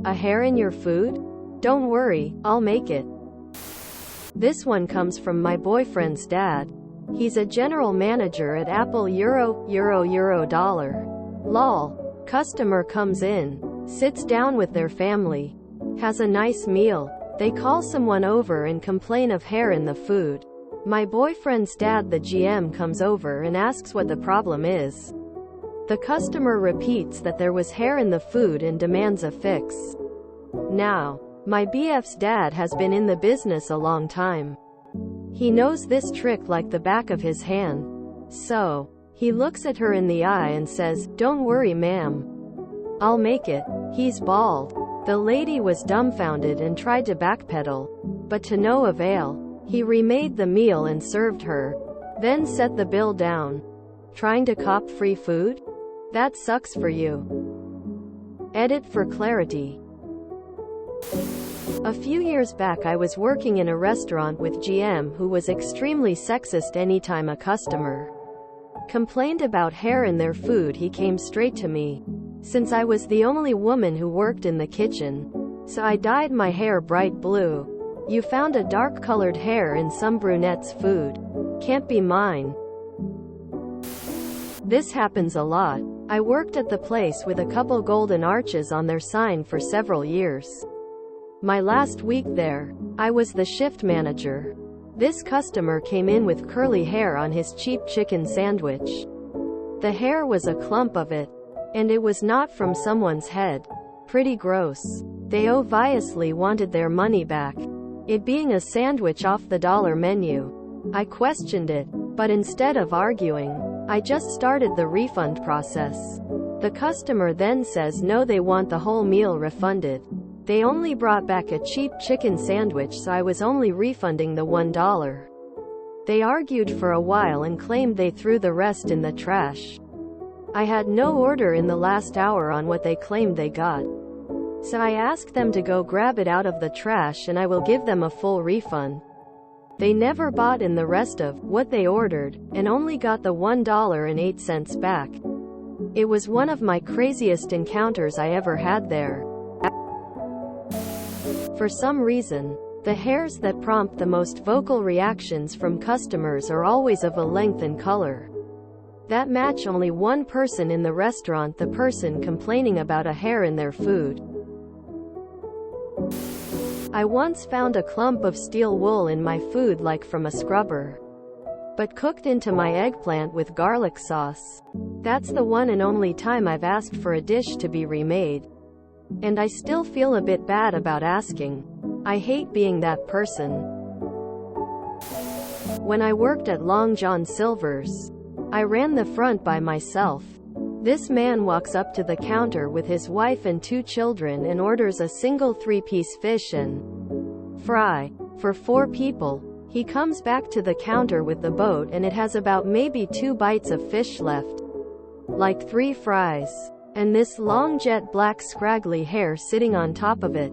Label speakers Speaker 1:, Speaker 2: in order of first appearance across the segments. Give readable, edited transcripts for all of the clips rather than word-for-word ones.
Speaker 1: A hair in your food? Don't worry, I'll make it. This one comes from my boyfriend's dad. He's a general manager at Apple. Euro dollar. Lol. Customer comes in, sits down with their family, has a nice meal. They call someone over and complain of hair in the food. My boyfriend's dad, the GM, comes over and asks what the problem is. The customer repeats that there was hair in the food and demands a fix. Now, my BF's dad has been in the business a long time. He knows this trick like the back of his hand. So, he looks at her in the eye and says, "Don't worry, ma'am. I'll make it." He's bald. The lady was dumbfounded and tried to backpedal, but to no avail. He remade the meal and served her, then set the bill down. Trying to cop free food? That sucks for you. Edit for clarity. A few years back I was working in a restaurant with GM who was extremely sexist. Anytime a customer complained about hair in their food, he came straight to me. Since I was the only woman who worked in the kitchen, so I dyed my hair bright blue. "You found a dark-colored hair in some brunette's food. Can't be mine." This happens a lot. I worked at the place with a couple golden arches on their sign for several years. My last week there, I was the shift manager. This customer came in with curly hair on his cheap chicken sandwich. The hair was a clump of it, and it was not from someone's head. Pretty gross. They obviously wanted their money back, it being a sandwich off the dollar menu. I questioned it, but instead of arguing, I just started the refund process. The customer then says no, they want the whole meal refunded. They only brought back a cheap chicken sandwich, so I was only refunding the $1. They argued for a while and claimed they threw the rest in the trash. I had no order in the last hour on what they claimed they got. So I asked them to go grab it out of the trash and I will give them a full refund. They never bought in the rest of what they ordered, and only got the $1.08 back. It was one of my craziest encounters I ever had there. For some reason, the hairs that prompt the most vocal reactions from customers are always of a length and color that match only one person in the restaurant, the person complaining about a hair in their food. I once found a clump of steel wool in my food, like from a scrubber, but cooked into my eggplant with garlic sauce. That's the one and only time I've asked for a dish to be remade. And I still feel a bit bad about asking. I hate being that person. When I worked at Long John Silver's, I ran the front by myself. This man walks up to the counter with his wife and 2 children and orders a single 3-piece fish and fry for 4 people. He comes back to the counter with the boat and it has about maybe 2 bites of fish left, like 3 fries, and this long jet black scraggly hair sitting on top of it.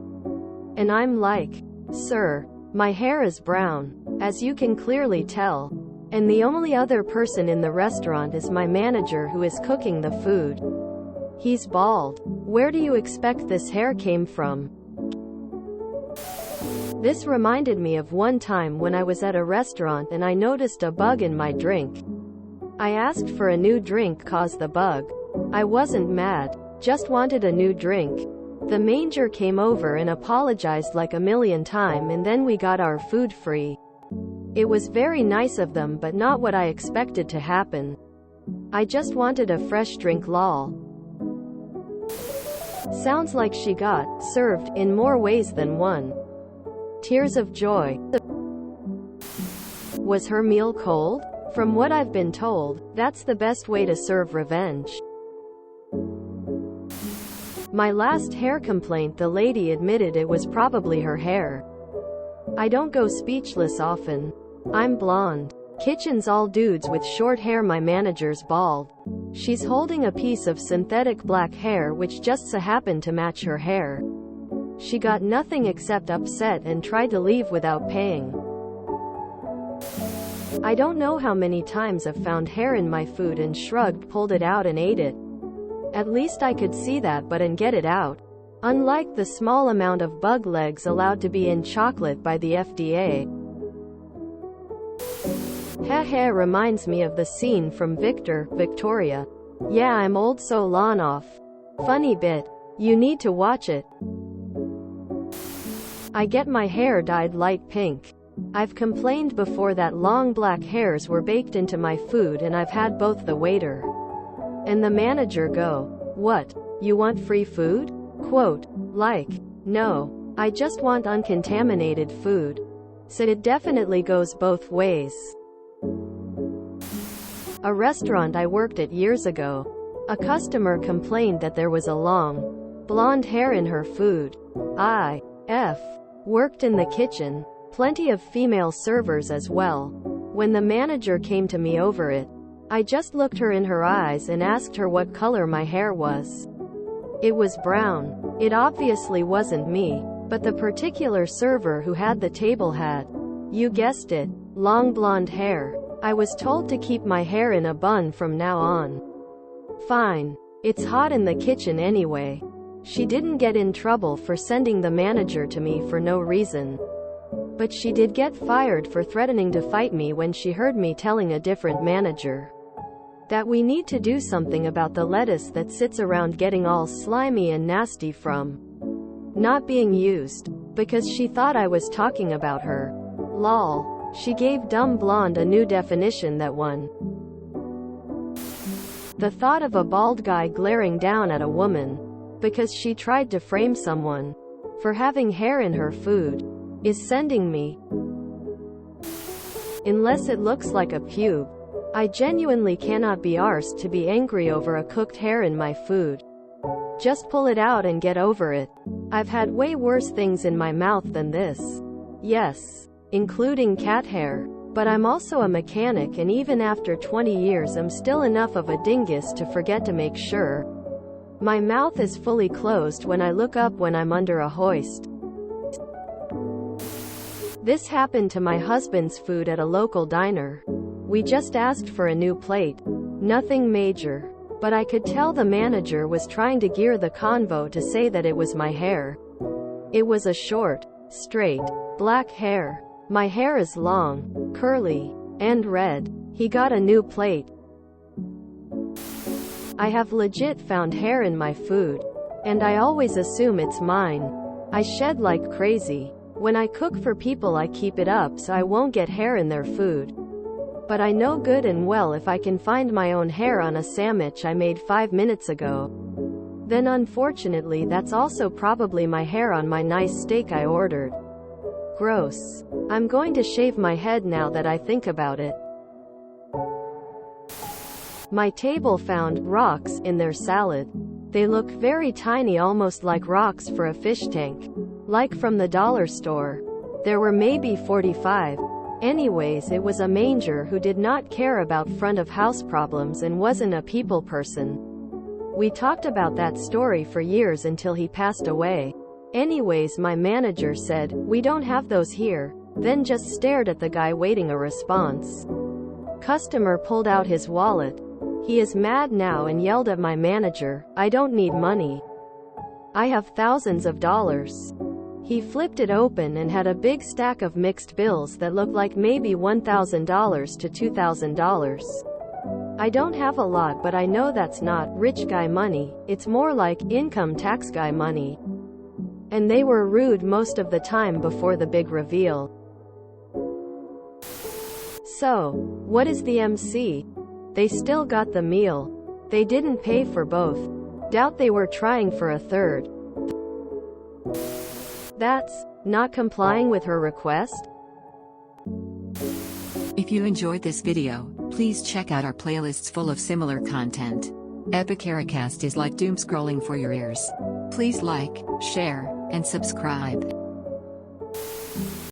Speaker 1: And I'm like, "Sir, my hair is brown, as you can clearly tell. And the only other person in the restaurant is my manager who is cooking the food. He's bald. Where do you expect this hair came from?" This reminded me of one time when I was at a restaurant and I noticed a bug in my drink. I asked for a new drink cause the bug. I wasn't mad, just wanted a new drink. The manager came over and apologized like a million times, and then we got our food free. It was very nice of them, but not what I expected to happen. I just wanted a fresh drink, lol. Sounds like she got served in more ways than one. Tears of joy. Was her meal cold? From what I've been told, that's the best way to serve revenge. My last hair complaint, the lady admitted it was probably her hair. I don't go speechless often. I'm blonde. Kitchen's all dudes with short hair, my manager's bald. She's holding a piece of synthetic black hair which just so happened to match her hair. She got nothing except upset and tried to leave without paying. I don't know how many times I've found hair in my food and shrugged, pulled it out and ate it. At least I could see that but and get it out. unlike the small amount of bug legs allowed to be in chocolate by the FDA. Heh reminds me of the scene from Victor, Victoria. Yeah, I'm old so lawn off. Funny bit. You need to watch it. I get my hair dyed light pink. I've complained before that long black hairs were baked into my food, and I've had both the waiter and the manager go, "What? You want free food?" Quote, like, "No. I just want uncontaminated food." So it definitely goes both ways. A restaurant I worked at years ago. A customer complained that there was a long, blonde hair in her food. I worked in the kitchen. Plenty of female servers as well. When the manager came to me over it, I just looked her in her eyes and asked her what color my hair was. It was brown. It obviously wasn't me, but the particular server who had the table had, you guessed it, long blonde hair. I was told to keep my hair in a bun from now on. Fine. It's hot in the kitchen anyway. She didn't get in trouble for sending the manager to me for no reason. But she did get fired for threatening to fight me when she heard me telling a different manager that we need to do something about the lettuce that sits around getting all slimy and nasty from not being used, because she thought I was talking about her. Lol. She gave dumb blonde a new definition that one. The thought of a bald guy glaring down at a woman because she tried to frame someone for having hair in her food is sending me. Unless it looks like a pube. I genuinely cannot be arsed to be angry over a cooked hair in my food. Just pull it out and get over it. I've had way worse things in my mouth than this. Yes, including cat hair. But I'm also a mechanic, and even after 20 years I'm still enough of a dingus to forget to make sure my mouth is fully closed when I look up when I'm under a hoist. This happened to my husband's food at a local diner. We just asked for a new plate. Nothing major. But I could tell the manager was trying to gear the convo to say that it was my hair. It was a short, straight, black hair. My hair is long, curly, and red. He got a new plate. I have legit found hair in my food, and I always assume it's mine. I shed like crazy. When I cook for people I keep it up so I won't get hair in their food. But I know good and well if I can find my own hair on a sandwich I made 5 minutes ago, then unfortunately that's also probably my hair on my nice steak I ordered. Gross. I'm going to shave my head now that I think about it. My table found rocks in their salad. They look very tiny, almost like rocks for a fish tank. Like from the dollar store. There were maybe 45. Anyways, it was a manger who did not care about front of house problems and wasn't a people person. We talked about that story for years until he passed away. Anyways, my manager said, "We don't have those here," then just stared at the guy waiting a response. Customer pulled out his wallet. He is mad now and yelled at my manager, "I don't need money. I have thousands of dollars." He flipped it open and had a big stack of mixed bills that looked like maybe $1,000 to $2,000. I don't have a lot, but I know that's not rich guy money, it's more like income tax guy money. And they were rude most of the time before the big reveal. So, what is the MC? They still got the meal. They didn't pay for both. Doubt they were trying for a third. That's not complying with her request?
Speaker 2: If you enjoyed this video, please check out our playlists full of similar content. Epicaricast is like doom scrolling for your ears. Please like, share, and subscribe.